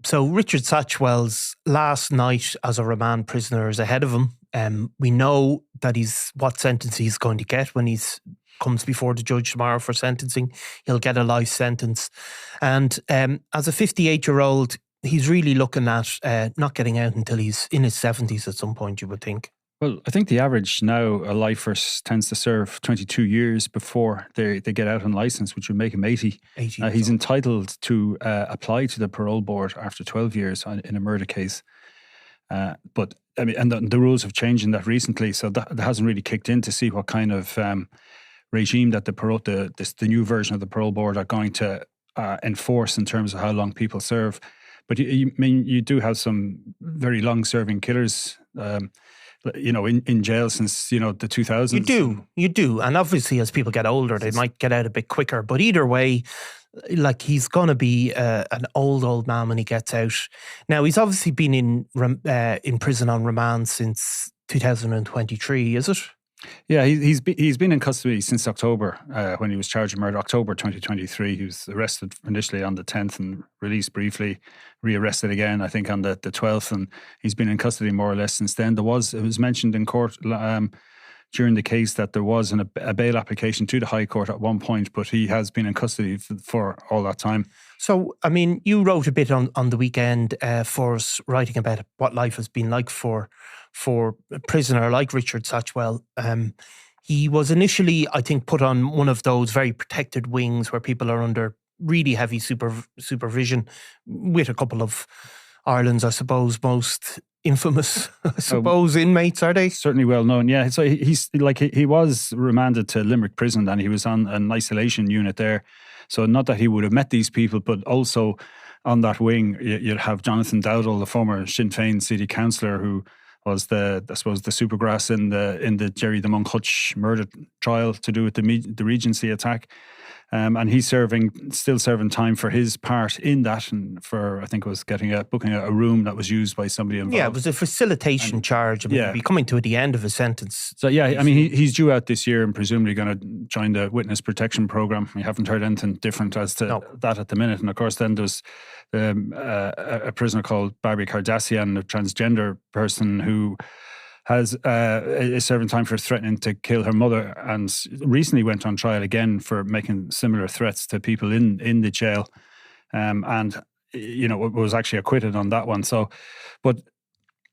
So Richard Satchwell's last night as a remand prisoner is ahead of him. We know that what sentence he's going to get when he's comes before the judge tomorrow for sentencing. He'll get a life sentence. And as a 58-year-old, he's really looking at not getting out until he's in his 70s at some point, you would think. Well, I think the average now, a lifer tends to serve 22 years before they get out on licence, which would make him 80. He's entitled to apply to the parole board after 12 years in a murder case. But I mean, and the rules have changed in that recently, so that hasn't really kicked in to see what kind of regime that the new version of the parole board are going to enforce in terms of how long people serve. But you do have some very long-serving killers, in jail since, the 2000s. You do. And obviously as people get older, they might get out a bit quicker. But either way, like he's going to be an old man when he gets out. Now, he's obviously been in prison on remand since 2023, is it? Yeah, he's been in custody since October when he was charged with murder. October 2023, he was arrested initially on the 10th and released briefly, rearrested again, I think, on the 12th, and he's been in custody more or less since then. It was mentioned in court during the case that there was a bail application to the High Court at one point, but he has been in custody for all that time. So, I mean, you wrote a bit on the weekend for us, writing about what life has been like for a prisoner like Richard Satchwell. He was initially, I think, put on one of those very protected wings where people are under really heavy supervision, with a couple of Ireland's, I suppose, most infamous, inmates, are they? Certainly well known, yeah. So he was remanded to Limerick prison and he was on an isolation unit there. So not that he would have met these people, but also on that wing, you'd have Jonathan Dowdall, the former Sinn Féin city councillor, who was the supergrass in the Jerry the Monk Hutch murder trial to do with the Regency attack. And he's still serving time for his part in that, and for, I think it was booking a room that was used by somebody involved. Yeah, it was a facilitation charge. He'd be coming to the end of his sentence. So yeah, I mean, he's due out this year and presumably going to join the witness protection program. We haven't heard anything different as to that at the minute. And of course, then there's a prisoner called Barbie Kardashian, a transgender person who is serving time for threatening to kill her mother, and recently went on trial again for making similar threats to people in the jail, and was actually acquitted on that one. So, but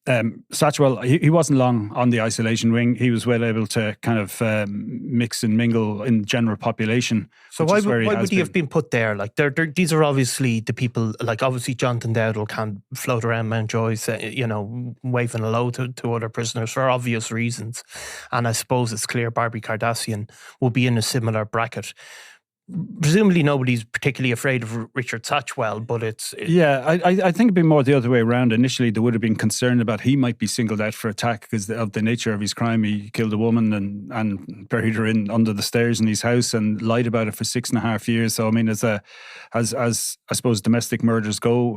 Satchwell, he wasn't long on the isolation wing. He was well able to kind of mix and mingle in the general population. So why would he have been put there? Like, these are obviously the people, like obviously Jonathan Dowdall can't float around Mountjoy, waving hello to other prisoners for obvious reasons. And I suppose it's clear Barbie Kardashian will be in a similar bracket. Presumably nobody's particularly afraid of Richard Satchwell, but it's... Yeah, I think it'd be more the other way around. Initially, they would have been concerned about he might be singled out for attack because of the nature of his crime. He killed a woman and buried her under the stairs in his house and lied about it for 6.5 years. So, I mean, as I suppose domestic murders go,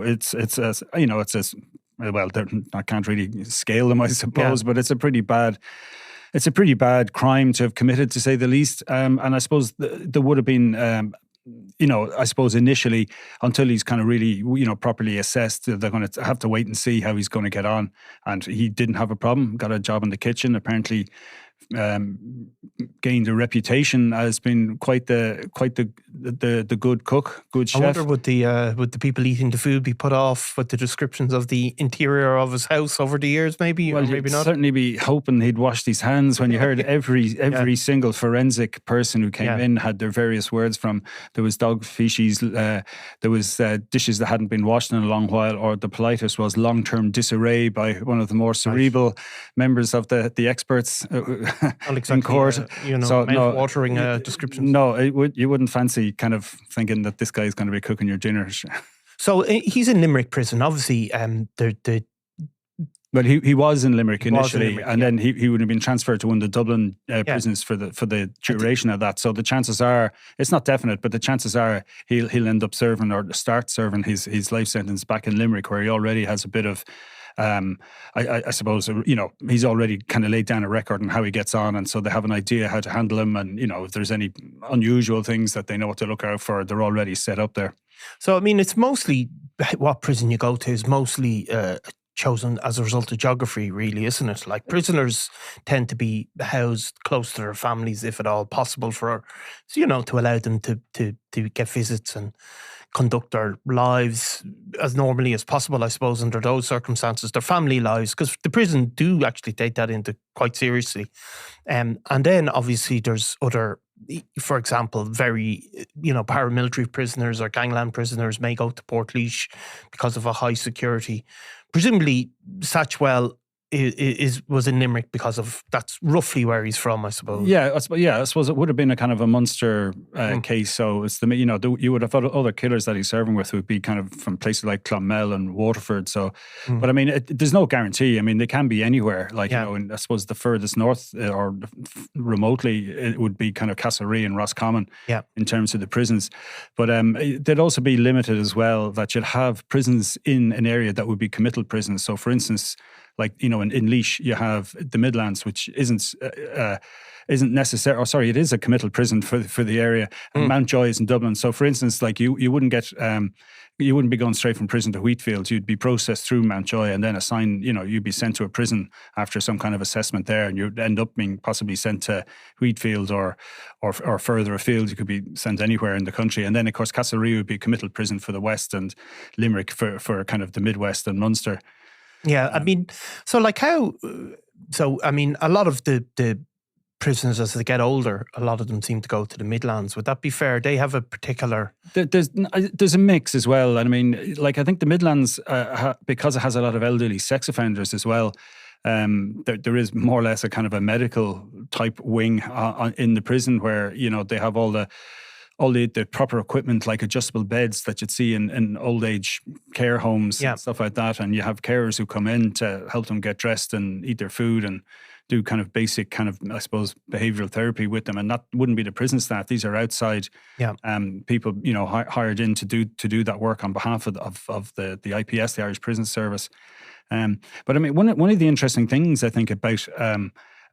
well, I can't really scale them, I suppose, but it's a pretty bad... It's a pretty bad crime to have committed, to say the least. And I suppose there would have been, I suppose initially, until he's kind of really, properly assessed, they're going to have to wait and see how he's going to get on. And he didn't have a problem, got a job in the kitchen, apparently gained a reputation as being quite the good cook, good chef. I wonder would the people eating the food be put off with the descriptions of the interior of his house over the years? Maybe, well, or maybe not. Certainly be hoping he'd washed his hands. When you heard every single forensic person who came in had their various words from. There was dog feces, there was dishes that hadn't been washed in a long while, or the politest was long-term disarray by one of the more cerebral members of the experts. Exactly, in court. Watering descriptions. No, you wouldn't fancy kind of thinking that this guy's going to be cooking your dinner. So he's in Limerick prison. Obviously, Well, he was in Limerick initially, then he would have been transferred to one of the Dublin prisons for the duration of that. So the chances are, it's not definite, but the chances are he'll end up serving or start serving his life sentence back in Limerick, where he already has a bit of I suppose, he's already kind of laid down a record on how he gets on, and so they have an idea how to handle him, and if there's any unusual things that they know what to look out for, they're already set up there. So, I mean, it's mostly what prison you go to is mostly chosen as a result of geography, really, isn't it? Like, prisoners tend to be housed close to their families, if at all possible, for, to allow them to get visits and conduct their lives as normally as possible, I suppose, under those circumstances, their family lives, because the prison do actually take that into quite seriously. And then obviously there's other, for example, very, paramilitary prisoners or gangland prisoners may go to Portlaoise because of a high security. Presumably Satchwell was in Limerick because of, that's roughly where he's from, I suppose. Yeah, I suppose it would have been a kind of a Munster case. So it's you would have thought other killers that he's serving with would be kind of from places like Clonmel and Waterford. So, but I mean, there's no guarantee. I mean, they can be anywhere. Like, and I suppose the furthest north or remotely, it would be kind of Castlerea and Roscommon in terms of the prisons. But they'd also be limited as well, that you'd have prisons in an area that would be committal prisons. So, for instance, like, in Laois, you have the Midlands, which isn't necessary. Oh, sorry, it is a committal prison for the area. And Mountjoy is in Dublin. So, for instance, like you wouldn't get, you wouldn't be going straight from prison to Wheatfield. You'd be processed through Mountjoy and then assigned. You'd be sent to a prison after some kind of assessment there, and you'd end up being possibly sent to Wheatfield or further afield. You could be sent anywhere in the country. And then, of course, Castlerea would be a committal prison for the West, and Limerick for kind of the Midwest and Munster. Yeah, I mean, a lot of the prisoners, as they get older, a lot of them seem to go to the Midlands. Would that be fair? They have a particular... There's a mix as well. And I mean, like, I think the Midlands, because it has a lot of elderly sex offenders as well, there is more or less a kind of a medical type wing in the prison where, they have all the proper equipment, like adjustable beds that you'd see in old age care homes and stuff like that. And you have carers who come in to help them get dressed and eat their food and do kind of basic kind of, I suppose, behavioural therapy with them. And that wouldn't be the prison staff. These are outside people, hired in to do that work on behalf of the IPS, the Irish Prison Service. But I mean, one of the interesting things I think about...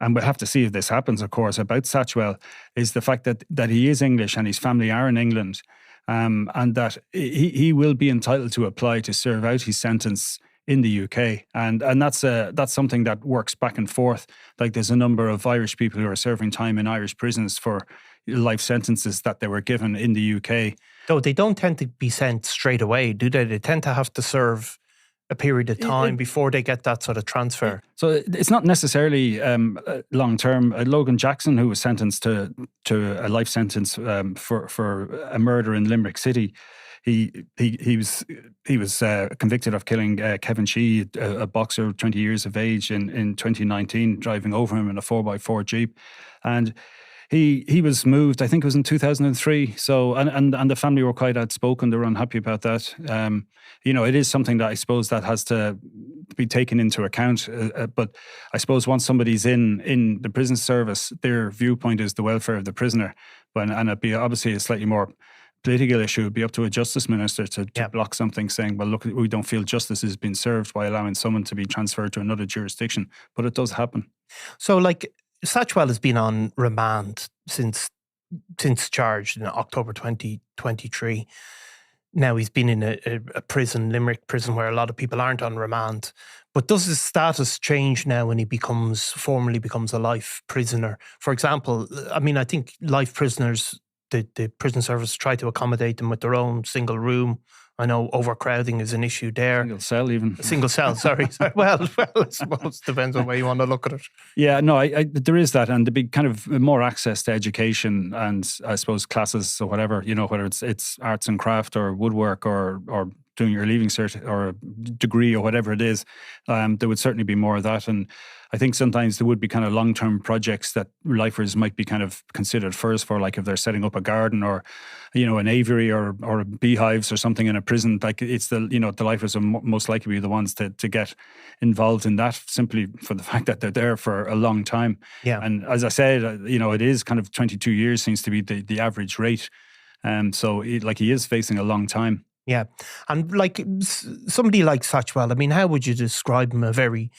and we'll have to see if this happens, of course, about Satchwell, is the fact that he is English and his family are in England, and that he will be entitled to apply to serve out his sentence in the UK. And that's something that works back and forth. Like, there's a number of Irish people who are serving time in Irish prisons for life sentences that they were given in the UK. Though they don't tend to be sent straight away, do they? They tend to have to serve a period of time before they get that sort of transfer. So it's not necessarily long term. Logan Jackson, who was sentenced to a life sentence for a murder in Limerick City, he was convicted of killing Kevin Shee, a boxer, 20 years of age, in 2019, driving over him in a 4x4 Jeep, and He was moved, I think it was in 2003. So, and the family were quite outspoken. They were unhappy about that. It is something that I suppose that has to be taken into account. But I suppose once somebody's in the prison service, their viewpoint is the welfare of the prisoner. And it'd be obviously a slightly more political issue. It'd be up to a justice minister to block something saying, well, look, we don't feel justice is being served by allowing someone to be transferred to another jurisdiction. But it does happen. So, like, Satchwell has been on remand since charged in October 2023. Now he's been in a prison, Limerick prison, where a lot of people aren't on remand. But does his status change now when he formally becomes a life prisoner? For example, I mean, I think life prisoners, the prison service try to accommodate them with their own single room. I know overcrowding is an issue there. Single cell, even. Single cell, sorry. Well, I suppose it depends on where you want to look at it. Yeah, no, there is that, and there'd be kind of more access to education and I suppose classes or whatever, whether it's arts and craft or woodwork or doing your leaving cert or a degree or whatever it is. There would certainly be more of that. And I think sometimes there would be kind of long-term projects that lifers might be kind of considered first for, like if they're setting up a garden or, an aviary or beehives or something in a prison. Like, it's the lifers are most likely be the ones to get involved in that, simply for the fact that they're there for a long time. Yeah. And as I said, it is kind of 22 years seems to be the average rate. So he is facing a long time. Yeah. And like somebody like Satchwell, I mean, how would you describe him? A very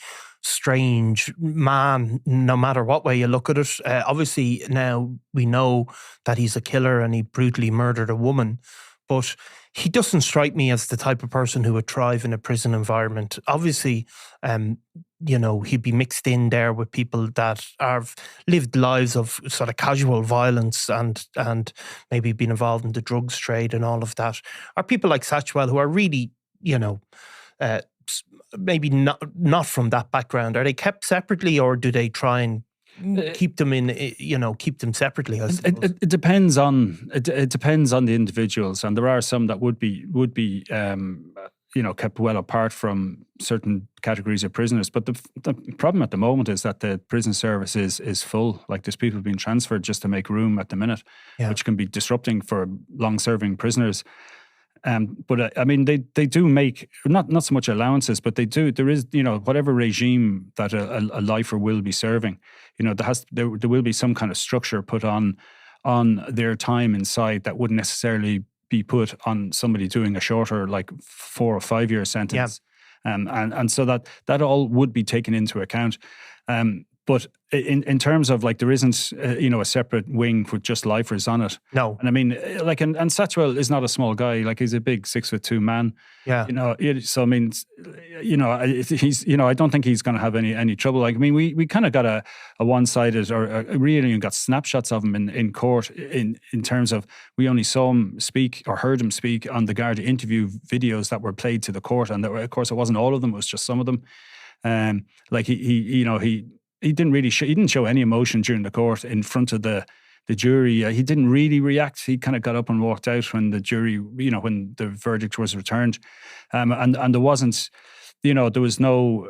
strange man, no matter what way you look at it. Obviously, now we know that he's a killer and he brutally murdered a woman. but he doesn't strike me as the type of person who would thrive in a prison environment. Obviously, he'd be mixed in there with people that have lived lives of sort of casual violence and maybe been involved in the drugs trade and all of that. Or people like Satchwell who are really, maybe not from that background. Are they kept separately, or do they try and keep them keep them separately? It depends on it depends on the individuals, and there are some that would be kept well apart from certain categories of prisoners. But the problem at the moment is that the prison service is full. Like, there's people being transferred just to make room at the minute, which can be disrupting for long-serving prisoners. But I mean, they do make not so much allowances, but they do. There is, whatever regime that a lifer will be serving, there will be some kind of structure put on their time inside that wouldn't necessarily be put on somebody doing a shorter, like 4 or 5 year sentence. And so that all would be taken into account. But in terms of, like, there isn't, a separate wing with just lifers on it. No. And I mean, like, and Satchwell is not a small guy. Like, he's a big 6'2" man. Yeah. So I mean, he's, I don't think he's going to have any trouble. Like, I mean, we kind of got a one-sided, or really got snapshots of him in court in terms of, we only saw him speak or heard him speak on the Garda interview videos that were played to the court. And of course, it wasn't all of them, it was just some of them. Like, he didn't really he didn't show any emotion during the court in front of the jury. He didn't really react. He kind of got up and walked out when the jury, when the verdict was returned. And there wasn't, there was no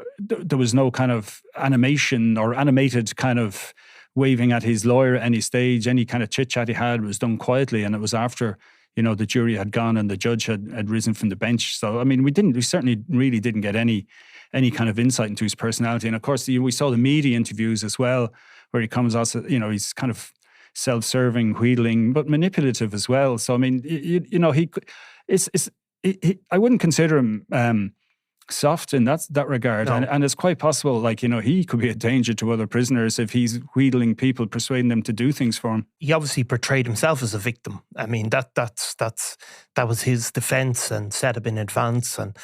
kind of animation or animated kind of waving at his lawyer at any stage. Any kind of chit chat he had was done quietly, and it was after, the jury had gone and the judge had risen from the bench. So I mean, we certainly really didn't get any kind of insight into his personality. And of course, we saw the media interviews as well, where he comes out, he's kind of self-serving, wheedling, but manipulative as well. So I mean, I wouldn't consider him soft in that regard. No. And it's quite possible, like, he could be a danger to other prisoners if he's wheedling people, persuading them to do things for him. He obviously portrayed himself as a victim. I mean, that was his defence and set up in advance. And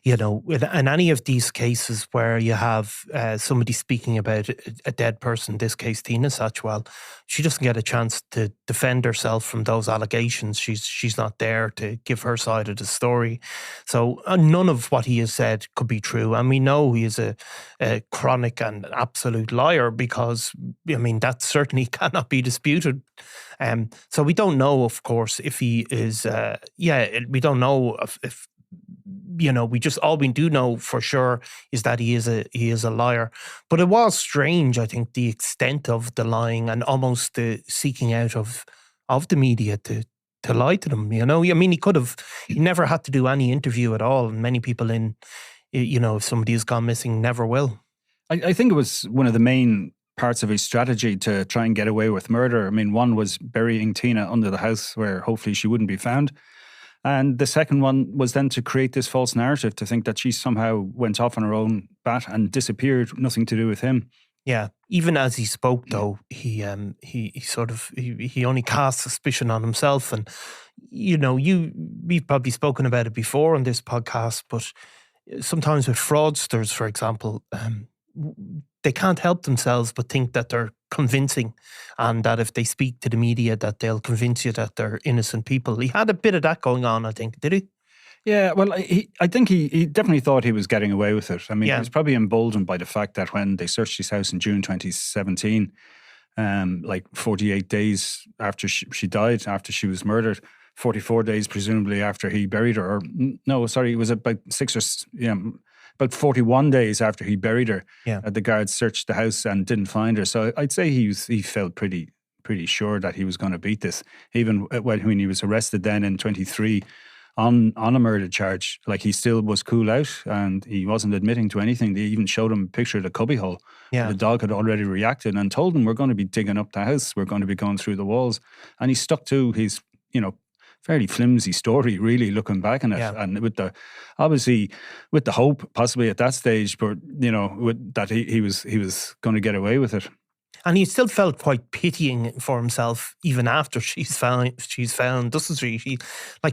in any of these cases where you have somebody speaking about a dead person, in this case Tina Satchwell, she doesn't get a chance to defend herself from those allegations. She's not there to give her side of the story. So none of what he has said could be true. And we know he is a chronic and absolute liar, because, I mean, that certainly cannot be disputed. So we don't know, of course, if he is, we don't know if all we do know for sure is that he is a liar. But it was strange, I think, the extent of the lying and almost the seeking out of the media to lie to them. I mean, he never had to do any interview at all, and many people if somebody has gone missing, never will. I think it was one of the main parts of his strategy to try and get away with murder. I mean, one was burying Tina under the house where hopefully she wouldn't be found. And the second one was then to create this false narrative, to think that she somehow went off on her own bat and disappeared, nothing to do with him. Yeah. Even as he spoke, though, he only cast suspicion on himself. And, we've probably spoken about it before on this podcast, but sometimes with fraudsters, for example, they can't help themselves but think that they're convincing, and that if they speak to the media that they'll convince you that they're innocent people. He had a bit of that going on, I think. Did he? Yeah, well, I think he definitely thought he was getting away with it. I mean, he was probably emboldened by the fact that when they searched his house in June 2017, like 48 days after she died, after she was murdered, 44 days presumably after he buried her, it was about about 41 days after he buried her, the guards searched the house and didn't find her. So I'd say he felt pretty sure that he was going to beat this. Even when he was arrested then in 23 on a murder charge, like, he still was cool out and he wasn't admitting to anything. They even showed him a picture of the cubbyhole. Yeah. The dog had already reacted and told him, we're going to be digging up the house. We're going to be going through the walls. And he stuck to his, fairly flimsy story, really, looking back on it. Yeah. And with the hope, possibly at that stage, but that he was going to get away with it. And he still felt quite pitying for himself even after she's found, doesn't he?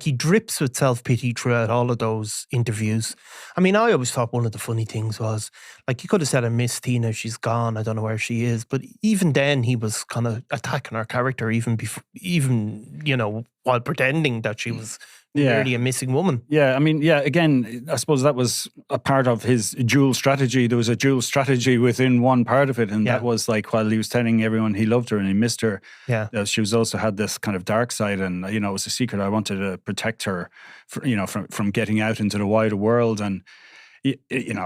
He drips with self-pity throughout all of those interviews. I mean, I always thought one of the funny things was, like, he could have said, I miss Tina, she's gone, I don't know where she is. But even then, he was kind of attacking her character even before, while pretending that she was merely a missing woman. Yeah, I mean, again, I suppose that was a part of his dual strategy. There was a dual strategy within one part of it, and that was like, while he was telling everyone he loved her and he missed her, she was also had this kind of dark side, and it was a secret. I wanted to protect her, from getting out into the wider world, and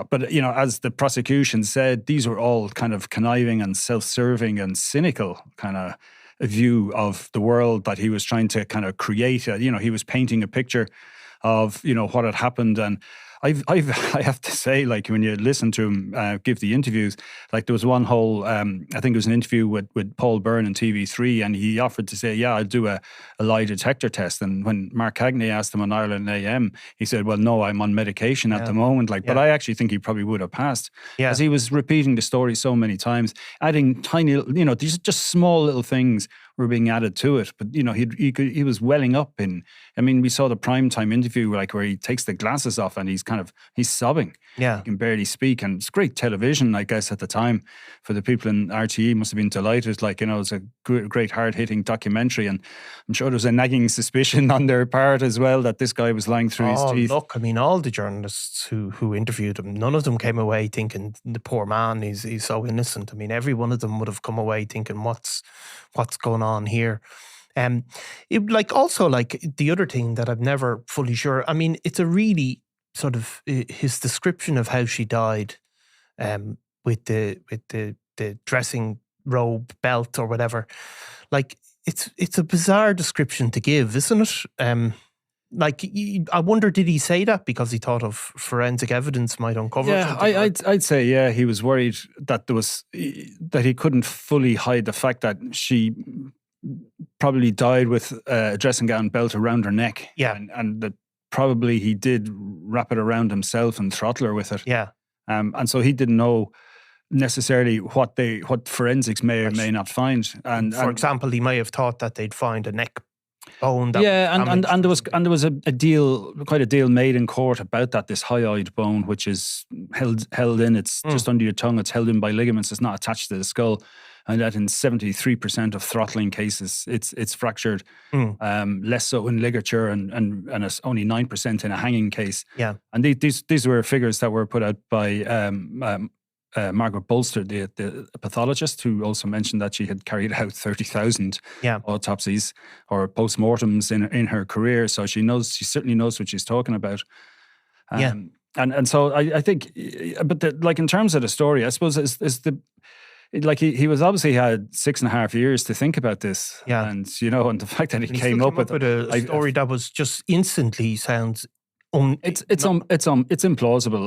but as the prosecution said, these were all kind of conniving and self-serving and cynical kind of a view of the world that he was trying to kind of create. He was painting a picture of, what had happened. And I have to say, like, when you listen to him give the interviews, like there was one whole, I think it was an interview with Paul Byrne on TV3, and he offered to say, I'll do a lie detector test. And when Mark Cagney asked him on Ireland AM, he said, well, no, I'm on medication at the moment. But I actually think he probably would have passed, as he was repeating the story so many times, adding tiny, these are just small little things were being added to it. But, he was welling up in, we saw the primetime interview, like, where he takes the glasses off and he's sobbing. Yeah. He can barely speak. And it's great television, I guess, at the time. For the people in RTE, must have been delighted. Like, it's a great hard-hitting documentary. And I'm sure there was a nagging suspicion on their part as well that this guy was lying through his teeth. Look, all the journalists who interviewed him, none of them came away thinking, the poor man, he's so innocent. Every one of them would have come away thinking, what's going on here? Also, the other thing that I'm never fully sure, it's a really sort of his description of how she died, with the dressing robe belt or whatever. Like, it's a bizarre description to give, isn't it? I wonder, did he say that because he thought of forensic evidence might uncover? Yeah, I'd say he was worried that that he couldn't fully hide the fact that she probably died with a dressing gown belt around her neck. Yeah, and that probably he did wrap it around himself and throttle her with it. Yeah, and so he didn't know necessarily what forensics may or may not find. And for example, he may have thought that they'd find a neck bone. And there was a deal, quite a deal made in court about that. This hyoid bone, which is held in, it's just under your tongue. It's held in by ligaments. It's not attached to the skull. And that in 73% of throttling cases, it's fractured. Less so in ligature, and it's only 9% in a hanging case. Yeah. And these were figures that were put out by Margaret Bolster, the pathologist, who also mentioned that she had carried out 30,000 autopsies or postmortems in her career. So she certainly knows what she's talking about. And so I think, but in terms of the story, I suppose he was obviously had 6.5 years to think about this. Yeah. And the fact that he came up with a story that was just instantly sounds. It's implausible.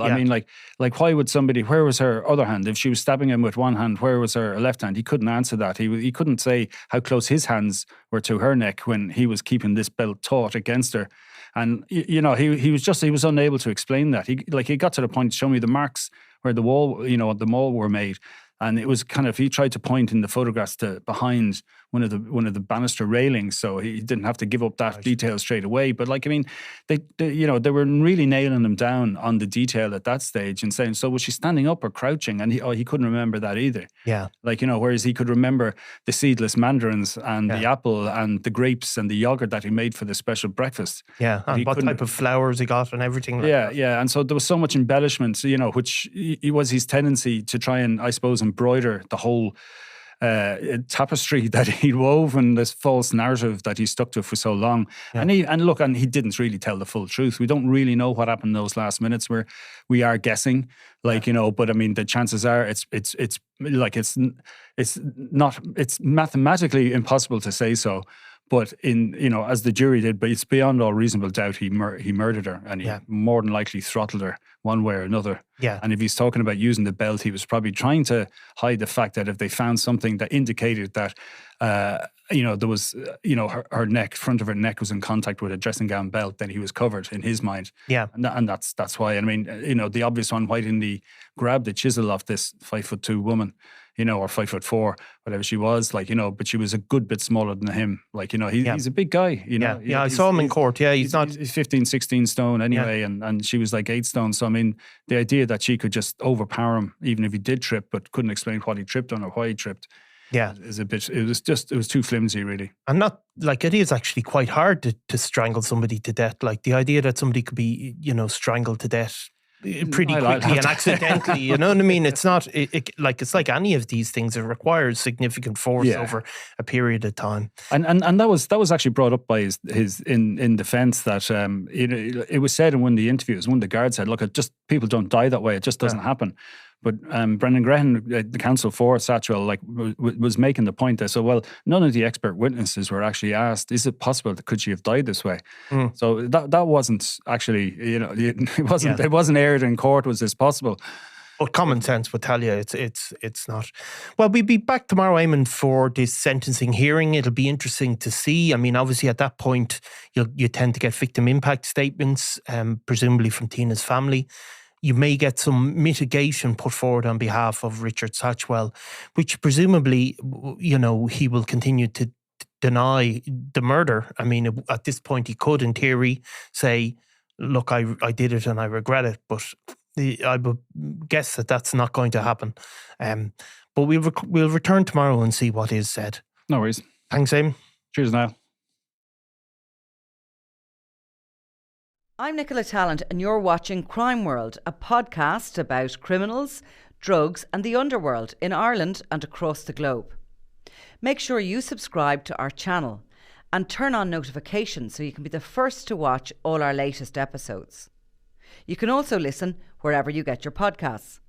Yeah. Why would somebody? Where was her other hand? If she was stabbing him with one hand, where was her left hand? He couldn't answer that. He couldn't say how close his hands were to her neck when he was keeping this belt taut against her. And he was unable to explain that. He got to the point, show me the marks where the wall, the mall were made. And it was kind of, he tried to point in the photographs to behind one of the banister railings, so he didn't have to give up that detail straight away. But they were really nailing him down on the detail at that stage and saying, so was she standing up or crouching? And he couldn't remember that either. Yeah, whereas he could remember the seedless mandarins and the apple and the grapes and the yogurt that he made for the special breakfast. Yeah, and what type of flowers he got and everything. And so there was so much embellishment, which was his tendency to try and, I suppose, embroider the whole tapestry that he wove and this false narrative that he stuck to for so long. Yeah. And he didn't really tell the full truth. We don't really know what happened in those last minutes, where we are guessing, but the chances are it's mathematically impossible to say so. But as the jury did, but it's beyond all reasonable doubt he murdered her, and he more than likely throttled her one way or another. Yeah. And if he's talking about using the belt, he was probably trying to hide the fact that if they found something that indicated that there was, her neck, front of her neck was in contact with a dressing gown belt, then he was covered in his mind. Yeah. And that's why. I mean, the obvious one, why didn't he grab the chisel off this 5'2" woman, or 5'4", whatever she was, but she was a good bit smaller than him. He's a big guy, Yeah, I saw him in court. Yeah, he's 15, 16 stone anyway, and she was like 8 stone. So, I mean, the idea that she could just overpower him, even if he did trip, but couldn't explain what he tripped on or why he tripped. Yeah, is a bit. It was too flimsy, really. And not it is actually quite hard to strangle somebody to death. Like the idea that somebody could be, strangled to death pretty quickly and accidentally. You know what I mean? It's not it's like any of these things. It requires significant force over a period of time. And that was actually brought up by his in defence that it was said in one of the interviews. One of the guards said, "Look, people don't die that way. It just doesn't happen." But Brendan Grehan, the counsel for Satchwell, was making the point that, well, none of the expert witnesses were actually asked, is it possible that could she have died this way? So that wasn't actually, it wasn't aired in court. Was this possible? But common sense would tell you it's not. Well, we'll be back tomorrow, Eamon, for this sentencing hearing. It'll be interesting to see. I mean, obviously at that point, you tend to get victim impact statements, presumably from Tina's family. You may get some mitigation put forward on behalf of Richard Satchwell, which presumably, he will continue to deny the murder. I mean, at this point, he could, in theory, say, look, I did it and I regret it. But I would guess that that's not going to happen. But we'll return tomorrow and see what is said. No worries. Thanks, Eamon. Cheers, Niall. I'm Nicola Tallant and you're watching Crime World, a podcast about criminals, drugs and the underworld in Ireland and across the globe. Make sure you subscribe to our channel and turn on notifications so you can be the first to watch all our latest episodes. You can also listen wherever you get your podcasts.